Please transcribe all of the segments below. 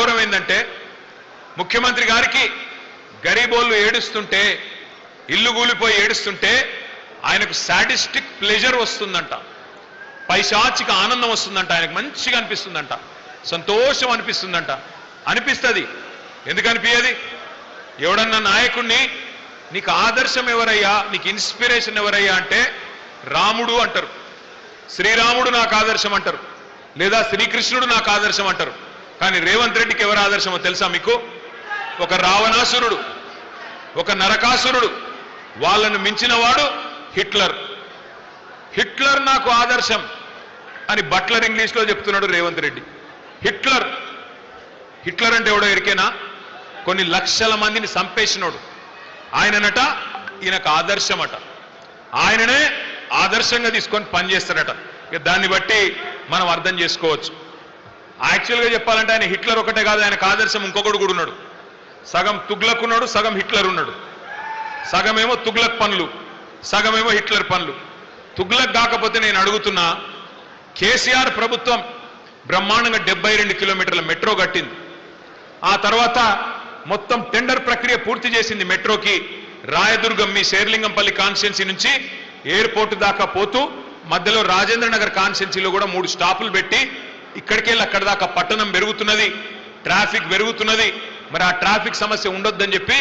గౌరవం ఏంటంటే ముఖ్యమంత్రి గారికి గరీబోళ్ళు ఏడుస్తుంటే, ఇల్లు కూలిపోయి ఏడుస్తుంటే ఆయనకు సాడిస్టిక్ ప్లెజర్ వస్తుందంట, పైశాచిక ఆనందం వస్తుందంట, ఆయనకు మంచిగా అనిపిస్తుందంట, సంతోషం అనిపిస్తుందంట. అనిపిస్తుంది. ఎందుకు అనిపించది? ఎవడన్నా నాయకుడిని నీకు ఆదర్శం ఎవరయ్యా, నీకు ఇన్స్పిరేషన్ ఎవరయ్యా అంటే రాముడు అంటారు, శ్రీరాముడు నాకు ఆదర్శం అంటారు, లేదా శ్రీకృష్ణుడు నాకు ఆదర్శం అంటారు. కానీ రేవంత్ రెడ్డికి ఎవరు ఆదర్శమో తెలుసా మీకు? ఒక రావణాసురుడు, ఒక నరకాసురుడు, వాళ్ళను మించిన వాడు హిట్లర్. హిట్లర్ నాకు ఆదర్శం అని బట్లర్ ఇంగ్లీష్లో చెప్తున్నాడు రేవంత్ రెడ్డి. హిట్లర్ హిట్లర్ అంటే ఎవడో ఎరికేనా? కొన్ని లక్షల మందిని చంపేసినోడు ఆయననట. ఈయనకు ఆదర్శమట. ఆయననే ఆదర్శంగా తీసుకొని పనిచేస్తాడట. దాన్ని బట్టి మనం అర్థం చేసుకోవచ్చు. యాక్చువల్గా చెప్పాలంటే ఆయన హిట్లర్ ఒకటే కాదు, ఆయనకు ఆదర్శం ఇంకొకడు కూడా ఉన్నాడు. సగం తుగ్లక్ ఉన్నాడు, సగం హిట్లర్ ఉన్నాడు. సగమేమో తుగ్లక్ పనులు, సగమేమో హిట్లర్ పనులు. తుగ్లక్ కాకపోతే నేను అడుగుతున్నా, కేసీఆర్ ప్రభుత్వం బ్రహ్మాండంగా 72 కిలోమీటర్ల మెట్రో కట్టింది. ఆ తర్వాత మొత్తం టెండర్ ప్రక్రియ పూర్తి చేసింది మెట్రోకి. రాయదుర్గం మీ శేర్లింగంపల్లి కాన్స్టిట్యున్సీ నుంచి ఎయిర్పోర్ట్ దాకా పోతూ మధ్యలో రాజేంద్ర నగర్ కాన్స్టిట్యున్సీలో కూడా 3 స్టాపులు పెట్టి ఇక్కడికెళ్ళి అక్కడ దాకా పట్టణం పెరుగుతున్నది, ట్రాఫిక్ పెరుగుతున్నది. మరి ఆ ట్రాఫిక్ సమస్య ఉండొద్దని చెప్పి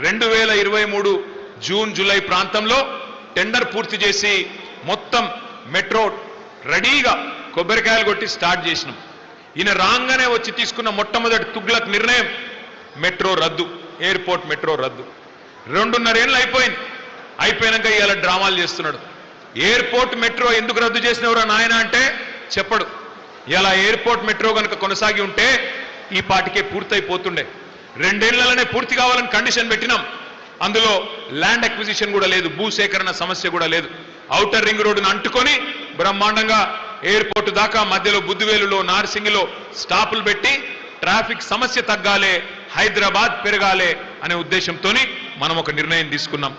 2023 జూన్ జూలై ప్రాంతంలో టెండర్ పూర్తి చేసి మొత్తం మెట్రో రెడీగా కొబ్బరికాయలు కొట్టి స్టార్ట్ చేసినాం. ఈయన రాగానే వచ్చి తీసుకున్న మొట్టమొదటి తుగ్లక్ నిర్ణయం మెట్రో రద్దు, ఎయిర్పోర్ట్ మెట్రో రద్దు. 2.5 ఏళ్ళు అయిపోయింది. అయిపోయినాక ఇవాళ డ్రామాలు చేస్తున్నాడు. ఎయిర్పోర్ట్ మెట్రో ఎందుకు రద్దు చేసినవరా నాయన అంటే చెప్పడు. ఇలా ఎయిర్పోర్ట్ మెట్రో కనుక కొనసాగి ఉంటే ఈ పాటికే పూర్తయిపోతుండే. 2 ఏళ్లలోనే పూర్తి కావాలని కండిషన్ పెట్టినాం. అందులో ల్యాండ్ అక్విజిషన్ కూడా లేదు, భూసేకరణ సమస్య కూడా లేదు. ఔటర్ రింగ్ రోడ్డును అంటుకొని బ్రహ్మాండంగా ఎయిర్పోర్ట్ దాకా మధ్యలో బుద్దివేలులో నార్సింగిలో స్టాపులు పెట్టి ట్రాఫిక్ సమస్య తగ్గాలే, హైదరాబాద్ పెరగాలే అనే ఉద్దేశంతో మనం ఒక నిర్ణయం తీసుకున్నాం.